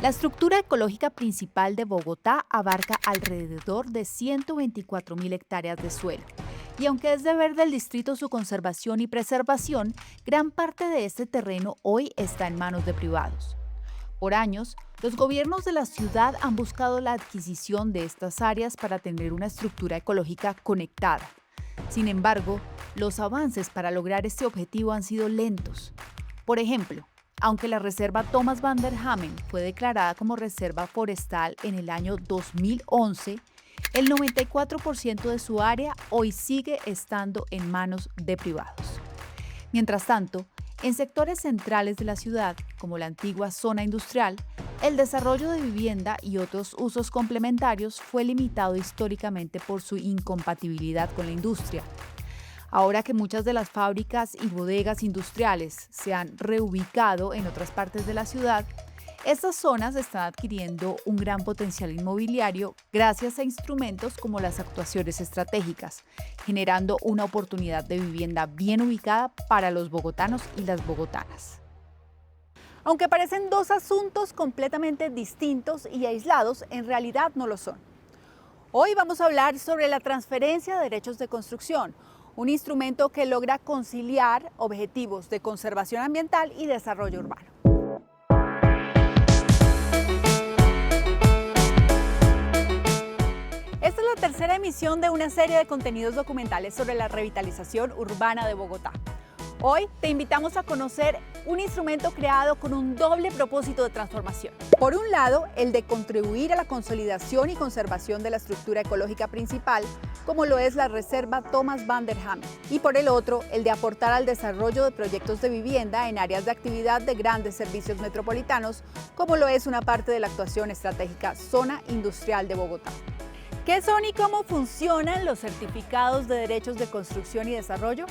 La estructura ecológica principal de Bogotá abarca alrededor de 124.000 hectáreas de suelo. Y aunque es deber del distrito su conservación y preservación, gran parte de este terreno hoy está en manos de privados. Por años, los gobiernos de la ciudad han buscado la adquisición de estas áreas para tener una estructura ecológica conectada. Sin embargo, los avances para lograr este objetivo han sido lentos. Por ejemplo, aunque la reserva Thomas van der Hamen fue declarada como reserva forestal en el año 2011, el 94% de su área hoy sigue estando en manos de privados. Mientras tanto, en sectores centrales de la ciudad, como la antigua zona industrial, el desarrollo de vivienda y otros usos complementarios fue limitado históricamente por su incompatibilidad con la industria. Ahora que muchas de las fábricas y bodegas industriales se han reubicado en otras partes de la ciudad, estas zonas están adquiriendo un gran potencial inmobiliario gracias a instrumentos como las actuaciones estratégicas, generando una oportunidad de vivienda bien ubicada para los bogotanos y las bogotanas. Aunque parecen dos asuntos completamente distintos y aislados, en realidad no lo son. Hoy vamos a hablar sobre la transferencia de derechos de construcción, un instrumento que logra conciliar objetivos de conservación ambiental y desarrollo urbano. Esta es la tercera emisión de una serie de contenidos documentales sobre la revitalización urbana de Bogotá. Hoy te invitamos a conocer un instrumento creado con un doble propósito de transformación. Por un lado, el de contribuir a la consolidación y conservación de la estructura ecológica principal, como lo es la Reserva Thomas van der Hamen. Y por el otro, el de aportar al desarrollo de proyectos de vivienda en áreas de actividad de grandes servicios metropolitanos, como lo es una parte de la actuación estratégica Zona Industrial de Bogotá. ¿Qué son y cómo funcionan los certificados de derechos de construcción y desarrollo?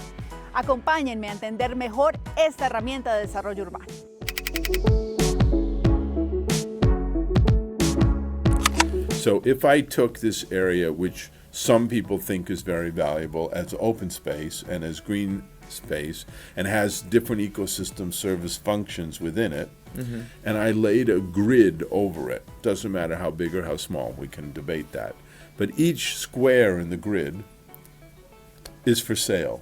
Acompáñenme a entender mejor esta herramienta de desarrollo urbano. So if I took this area, which some people think is very valuable as open space and as green space and has different ecosystem service functions within it, and I laid a grid over it, doesn't matter how big or how small, we can debate that, but each square in the grid is for sale.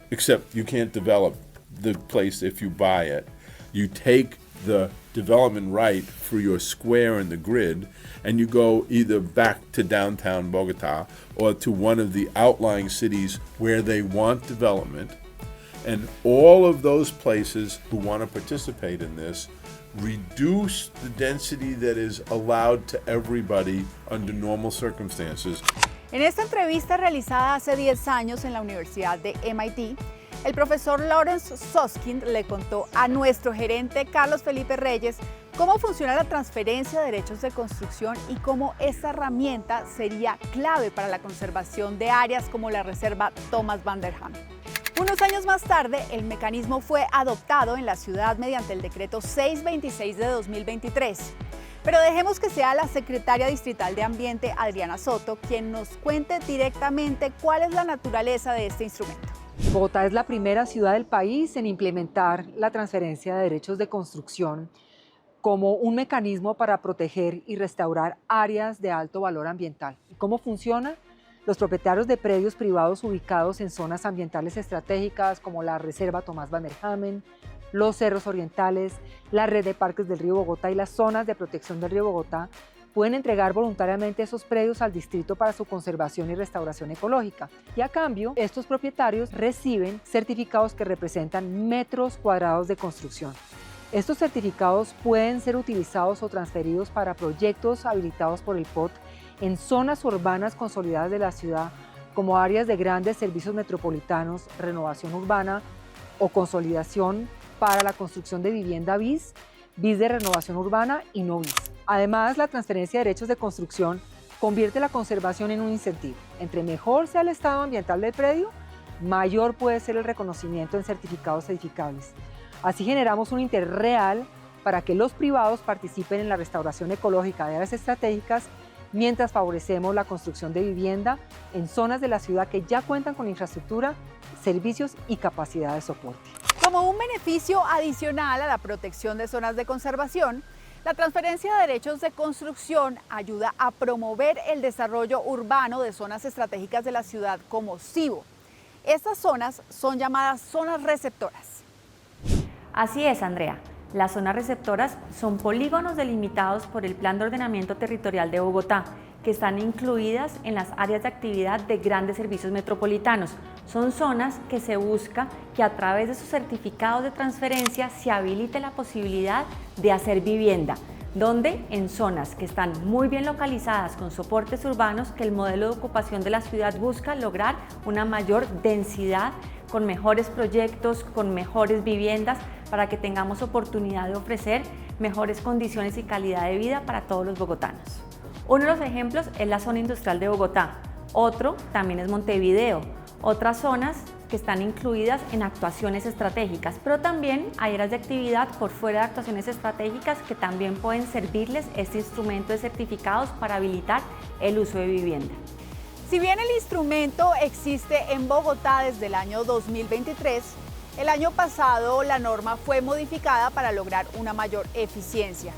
Except you can't develop the place if you buy it. You take the development right for your square in the grid and you go either back to downtown Bogota or to one of the outlying cities where they want development. And all of those places who want to participate in this reduce the density that is allowed to everybody under normal circumstances. En esta entrevista realizada hace 10 años en la Universidad de MIT, el profesor Lawrence Susskind le contó a nuestro gerente Carlos Felipe Reyes cómo funciona la transferencia de derechos de construcción y cómo esta herramienta sería clave para la conservación de áreas como la Reserva Thomas van der Hamen. Unos años más tarde, el mecanismo fue adoptado en la ciudad mediante el decreto 626 de 2023. Pero dejemos que sea la secretaria distrital de Ambiente, Adriana Soto, quien nos cuente directamente cuál es la naturaleza de este instrumento. Bogotá es la primera ciudad del país en implementar la transferencia de derechos de construcción como un mecanismo para proteger y restaurar áreas de alto valor ambiental. ¿Cómo funciona? Los propietarios de predios privados ubicados en zonas ambientales estratégicas como la Reserva Thomas van der Hamen, los cerros orientales, la red de parques del río Bogotá y las zonas de protección del río Bogotá pueden entregar voluntariamente esos predios al distrito para su conservación y restauración ecológica. Y a cambio, estos propietarios reciben certificados que representan metros cuadrados de construcción. Estos certificados pueden ser utilizados o transferidos para proyectos habilitados por el POT en zonas urbanas consolidadas de la ciudad, como áreas de grandes servicios metropolitanos, renovación urbana o consolidación para la construcción de vivienda BIS de renovación urbana y no BIS. Además, la transferencia de derechos de construcción convierte la conservación en un incentivo. Entre mejor sea el estado ambiental del predio, mayor puede ser el reconocimiento en certificados edificables. Así generamos un interés real para que los privados participen en la restauración ecológica de áreas estratégicas, mientras favorecemos la construcción de vivienda en zonas de la ciudad que ya cuentan con infraestructura, servicios y capacidad de soporte. Como un beneficio adicional a la protección de zonas de conservación, La transferencia de derechos de construcción ayuda a promover el desarrollo urbano de zonas estratégicas de la ciudad como SIBO. Estas zonas son llamadas zonas receptoras. Así es, Andrea. Las zonas receptoras son polígonos delimitados por el Plan de Ordenamiento Territorial de Bogotá, que están incluidas en las áreas de actividad de grandes servicios metropolitanos. Son zonas que se busca que a través de sus certificados de transferencia se habilite la posibilidad de hacer vivienda, donde en zonas que están muy bien localizadas con soportes urbanos, que el modelo de ocupación de la ciudad busca lograr una mayor densidad, con mejores proyectos, con mejores viviendas, para que tengamos oportunidad de ofrecer mejores condiciones y calidad de vida para todos los bogotanos. Uno de los ejemplos es la zona industrial de Bogotá, otro también es Montevideo, otras zonas que están incluidas en actuaciones estratégicas, pero también hay áreas de actividad por fuera de actuaciones estratégicas que también pueden servirles este instrumento de certificados para habilitar el uso de vivienda. Si bien el instrumento existe en Bogotá desde el año 2023, el año pasado la norma fue modificada para lograr una mayor eficiencia.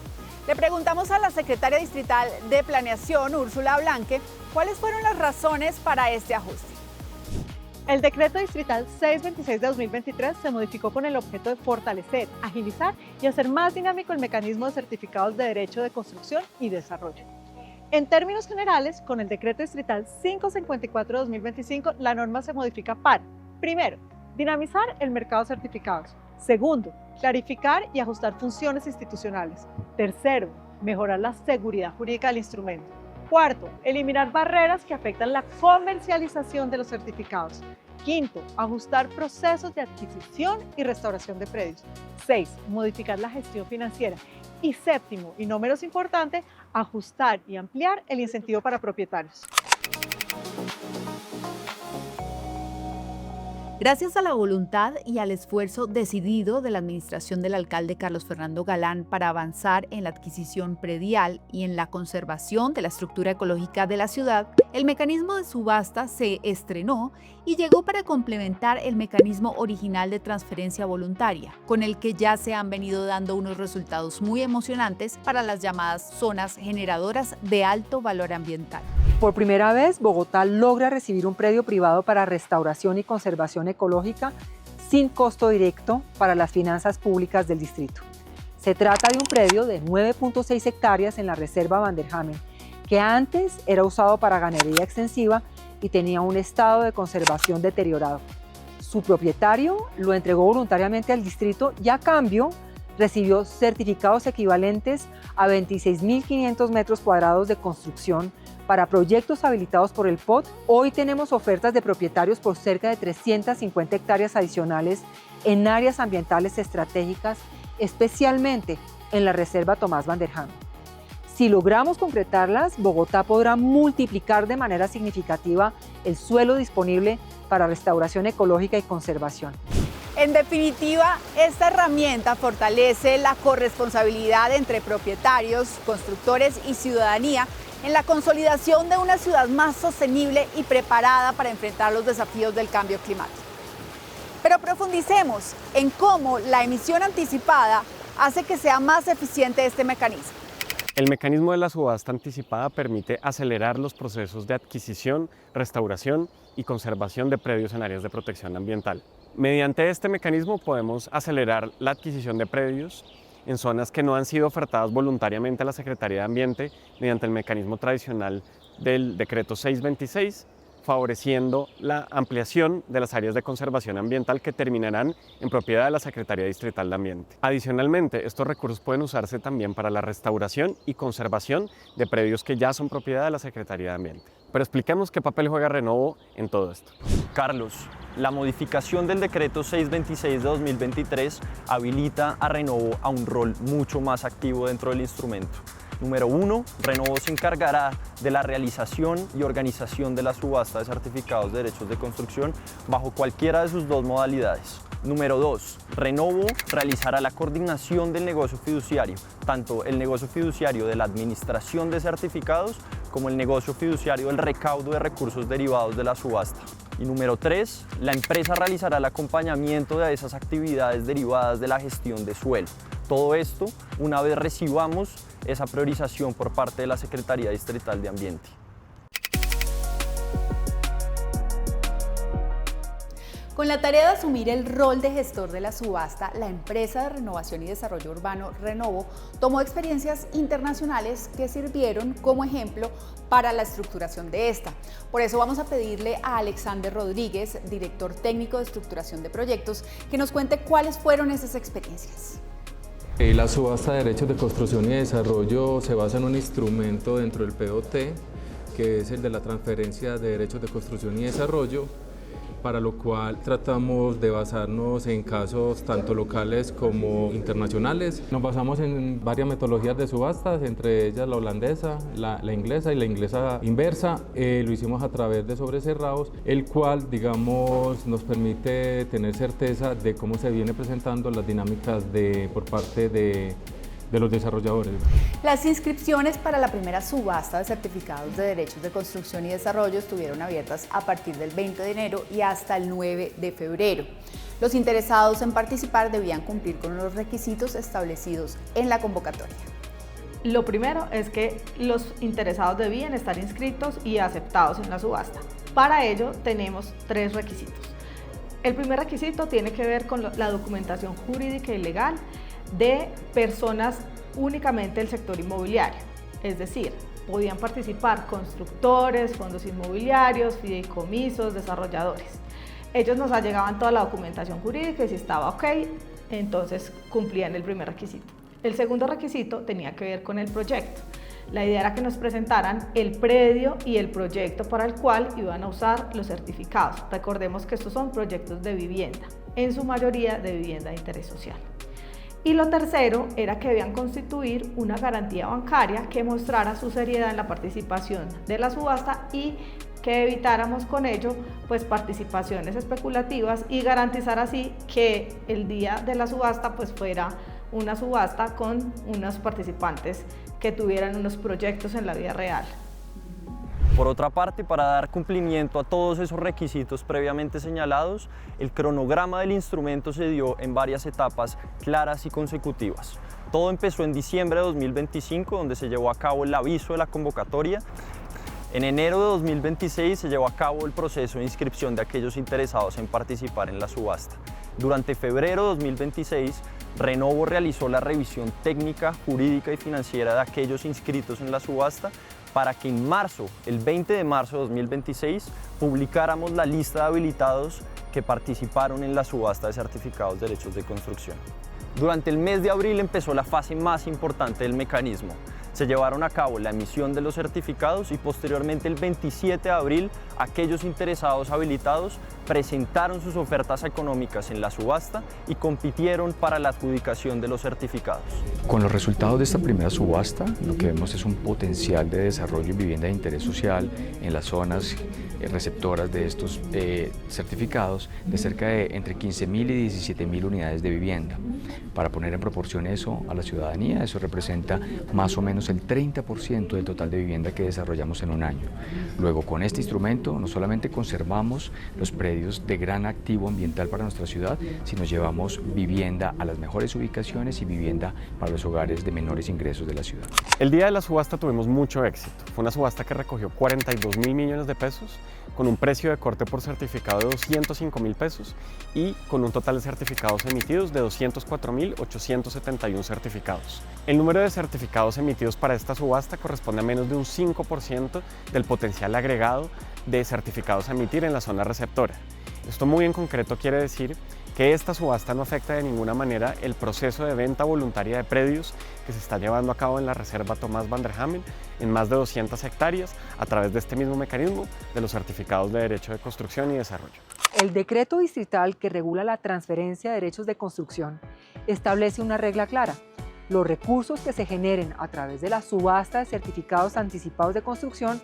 Le preguntamos a la secretaria distrital de Planeación, Úrsula Blanque, cuáles fueron las razones para este ajuste. El decreto distrital 626 de 2023 se modificó con el objeto de fortalecer, agilizar y hacer más dinámico el mecanismo de certificados de derecho de construcción y desarrollo. En términos generales, con el decreto distrital 554 de 2025, la norma se modifica para, primero, dinamizar el mercado de certificados. Segundo, clarificar y ajustar funciones institucionales. Tercero, mejorar la seguridad jurídica del instrumento. Cuarto, eliminar barreras que afectan la comercialización de los certificados. Quinto, ajustar procesos de adquisición y restauración de predios. 6, modificar la gestión financiera. Y séptimo, y no menos importante, ajustar y ampliar el incentivo para propietarios. Gracias a la voluntad y al esfuerzo decidido de la administración del alcalde Carlos Fernando Galán para avanzar en la adquisición predial y en la conservación de la estructura ecológica de la ciudad, el mecanismo de subasta se estrenó y llegó para complementar el mecanismo original de transferencia voluntaria, con el que ya se han venido dando unos resultados muy emocionantes para las llamadas zonas generadoras de alto valor ambiental. Por primera vez, Bogotá logra recibir un predio privado para restauración y conservación ecológica sin costo directo para las finanzas públicas del distrito. Se trata de un predio de 9.6 hectáreas en la reserva Vanderhamen, que antes era usado para ganadería extensiva y tenía un estado de conservación deteriorado. Su propietario lo entregó voluntariamente al distrito y a cambio recibió certificados equivalentes a 26.500 metros cuadrados de construcción para proyectos habilitados por el POT. Hoy tenemos ofertas de propietarios por cerca de 350 hectáreas adicionales en áreas ambientales estratégicas, especialmente en la reserva Tomás Vanderhamen. Si logramos concretarlas, Bogotá podrá multiplicar de manera significativa el suelo disponible para restauración ecológica y conservación. En definitiva, esta herramienta fortalece la corresponsabilidad entre propietarios, constructores y ciudadanía en la consolidación de una ciudad más sostenible y preparada para enfrentar los desafíos del cambio climático. Pero profundicemos en cómo la emisión anticipada hace que sea más eficiente este mecanismo. El mecanismo de la subasta anticipada permite acelerar los procesos de adquisición, restauración y conservación de predios en áreas de protección ambiental. Mediante este mecanismo podemos acelerar la adquisición de predios en zonas que no han sido ofertadas voluntariamente a la Secretaría de Ambiente mediante el mecanismo tradicional del decreto 626, favoreciendo la ampliación de las áreas de conservación ambiental que terminarán en propiedad de la Secretaría Distrital de Ambiente. Adicionalmente, estos recursos pueden usarse también para la restauración y conservación de predios que ya son propiedad de la Secretaría de Ambiente. Pero expliquemos qué papel juega Renovo en todo esto. Carlos, la modificación del decreto 626 de 2023 habilita a Renovo a un rol mucho más activo dentro del instrumento. Número 1, Renovo se encargará de la realización y organización de la subasta de certificados de derechos de construcción bajo cualquiera de sus dos modalidades. Número 2, Renovo realizará la coordinación del negocio fiduciario, tanto el negocio fiduciario de la administración de certificados como el negocio fiduciario del recaudo de recursos derivados de la subasta. Y número 3, la empresa realizará el acompañamiento de esas actividades derivadas de la gestión de suelo. Todo esto una vez recibamos esa priorización por parte de la Secretaría Distrital de Ambiente. Con la tarea de asumir el rol de gestor de la subasta, la empresa de renovación y desarrollo urbano Renovo tomó experiencias internacionales que sirvieron como ejemplo para la estructuración de esta. Por eso vamos a pedirle a Alexander Rodríguez, director técnico de estructuración de proyectos, que nos cuente cuáles fueron esas experiencias. La subasta de derechos de construcción y desarrollo se basa en un instrumento dentro del POT, que es el de la transferencia de derechos de construcción y desarrollo, para lo cual tratamos de basarnos en casos tanto locales como internacionales. Nos basamos en varias metodologías de subastas, entre ellas la holandesa, la inglesa y la inglesa inversa. Lo hicimos a través de sobrecerrados, el cual, digamos, nos permite tener certeza de cómo se viene presentando las dinámicas por parte de los desarrolladores. Las inscripciones para la primera subasta de certificados de derechos de construcción y desarrollo estuvieron abiertas a partir del 20 de enero y hasta el 9 de febrero. Los interesados en participar debían cumplir con los requisitos establecidos en la convocatoria. Lo primero es que los interesados debían estar inscritos y aceptados en la subasta. Para ello tenemos 3 requisitos. El primer requisito tiene que ver con la documentación jurídica y legal de personas únicamente del sector inmobiliario, es decir, podían participar constructores, fondos inmobiliarios, fideicomisos, desarrolladores. Ellos nos allegaban toda la documentación jurídica y si estaba ok, entonces cumplían el primer requisito. El segundo requisito tenía que ver con el proyecto. La idea era que nos presentaran el predio y el proyecto para el cual iban a usar los certificados. Recordemos que estos son proyectos de vivienda, en su mayoría de vivienda de interés social. Y lo tercero era que debían constituir una garantía bancaria que mostrara su seriedad en la participación de la subasta y que evitáramos con ello pues participaciones especulativas y garantizar así que el día de la subasta pues fuera una subasta con unos participantes que tuvieran unos proyectos en la vida real. Por otra parte, para dar cumplimiento a todos esos requisitos previamente señalados, el cronograma del instrumento se dio en varias etapas claras y consecutivas. Todo empezó en diciembre de 2025, donde se llevó a cabo el aviso de la convocatoria. En enero de 2026 se llevó a cabo el proceso de inscripción de aquellos interesados en participar en la subasta. Durante febrero de 2026, Renovo realizó la revisión técnica, jurídica y financiera de aquellos inscritos en la subasta para que en marzo, el 20 de marzo de 2026, publicáramos la lista de habilitados que participaron en la subasta de certificados de derechos de construcción. Durante el mes de abril empezó la fase más importante del mecanismo. Se llevaron a cabo la emisión de los certificados y posteriormente el 27 de abril aquellos interesados habilitados presentaron sus ofertas económicas en la subasta y compitieron para la adjudicación de los certificados. Con los resultados de esta primera subasta, lo que vemos es un potencial de desarrollo y vivienda de interés social en las zonas receptoras de estos certificados de cerca de entre 15.000 y 17.000 unidades de vivienda. Para poner en proporción eso a la ciudadanía, eso representa más o menos el 30% del total de vivienda que desarrollamos en un año. Luego, con este instrumento, no solamente conservamos los predios de gran activo ambiental para nuestra ciudad, sino llevamos vivienda a las mejores ubicaciones y vivienda para los hogares de menores ingresos de la ciudad. El día de la subasta tuvimos mucho éxito. Fue una subasta que recogió 42.000 millones de pesos, con un precio de corte por certificado de 205.000 pesos y con un total de certificados emitidos de 204.871 certificados. El número de certificados emitidos para esta subasta corresponde a menos de un 5% del potencial agregado de certificados a emitir en la zona receptora. Esto muy en concreto quiere decir que esta subasta no afecta de ninguna manera el proceso de venta voluntaria de predios que se está llevando a cabo en la Reserva Tomás van der Hamen en más de 200 hectáreas a través de este mismo mecanismo de los certificados de derecho de construcción y desarrollo. El decreto distrital que regula la transferencia de derechos de construcción establece una regla clara. Los recursos que se generen a través de la subasta de certificados anticipados de construcción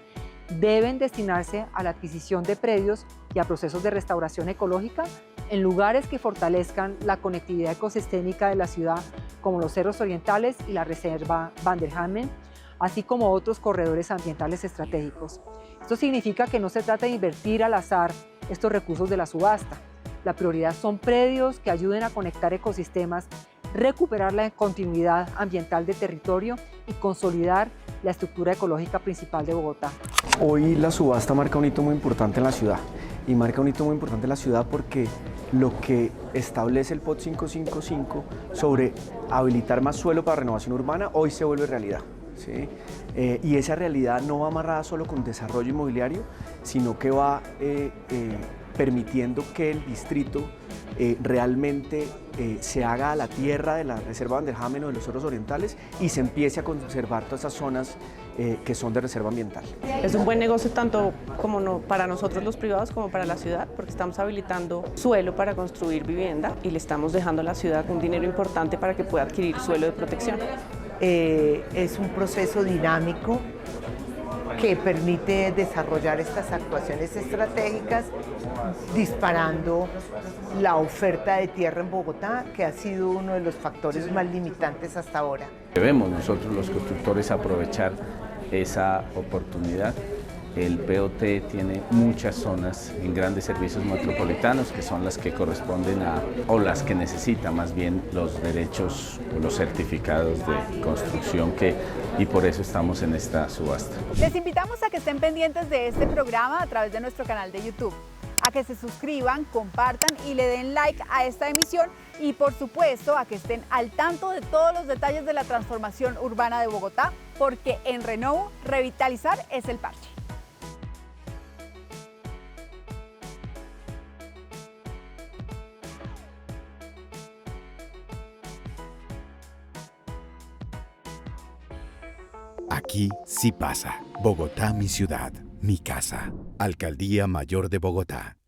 deben destinarse a la adquisición de predios y a procesos de restauración ecológica en lugares que fortalezcan la conectividad ecosistémica de la ciudad, como los cerros orientales y la reserva Van der Hamen, así como otros corredores ambientales estratégicos. Esto significa que no se trata de invertir al azar estos recursos de la subasta. La prioridad son predios que ayuden a conectar ecosistemas, recuperar la continuidad ambiental del territorio y consolidar la estructura ecológica principal de Bogotá. Hoy la subasta marca un hito muy importante en la ciudad, y marca un hito muy importante en la ciudad porque lo que establece el POT 555 sobre habilitar más suelo para renovación urbana hoy se vuelve realidad, ¿sí? Y esa realidad no va amarrada solo con desarrollo inmobiliario, sino que va permitiendo que el distrito realmente se haga a la tierra de la reserva Van der Hamen o de los cerros orientales y se empiece a conservar todas esas zonas que son de reserva ambiental. Es un buen negocio tanto para nosotros los privados como para la ciudad, porque estamos habilitando suelo para construir vivienda y le estamos dejando a la ciudad un dinero importante para que pueda adquirir suelo de protección. Es un proceso dinámico que permite desarrollar estas actuaciones estratégicas, disparando la oferta de tierra en Bogotá, que ha sido uno de los factores más limitantes hasta ahora. Debemos nosotros los constructores aprovechar esa oportunidad. El POT tiene muchas zonas en grandes servicios metropolitanos que son las que corresponden o las que necesitan más bien los derechos o los certificados de construcción y por eso estamos en esta subasta. Les invitamos a que estén pendientes de este programa a través de nuestro canal de YouTube, a que se suscriban, compartan y le den like a esta emisión y por supuesto a que estén al tanto de todos los detalles de la transformación urbana de Bogotá, porque en Renovo, revitalizar es el parche. Aquí sí pasa. Bogotá, mi ciudad, mi casa. Alcaldía Mayor de Bogotá.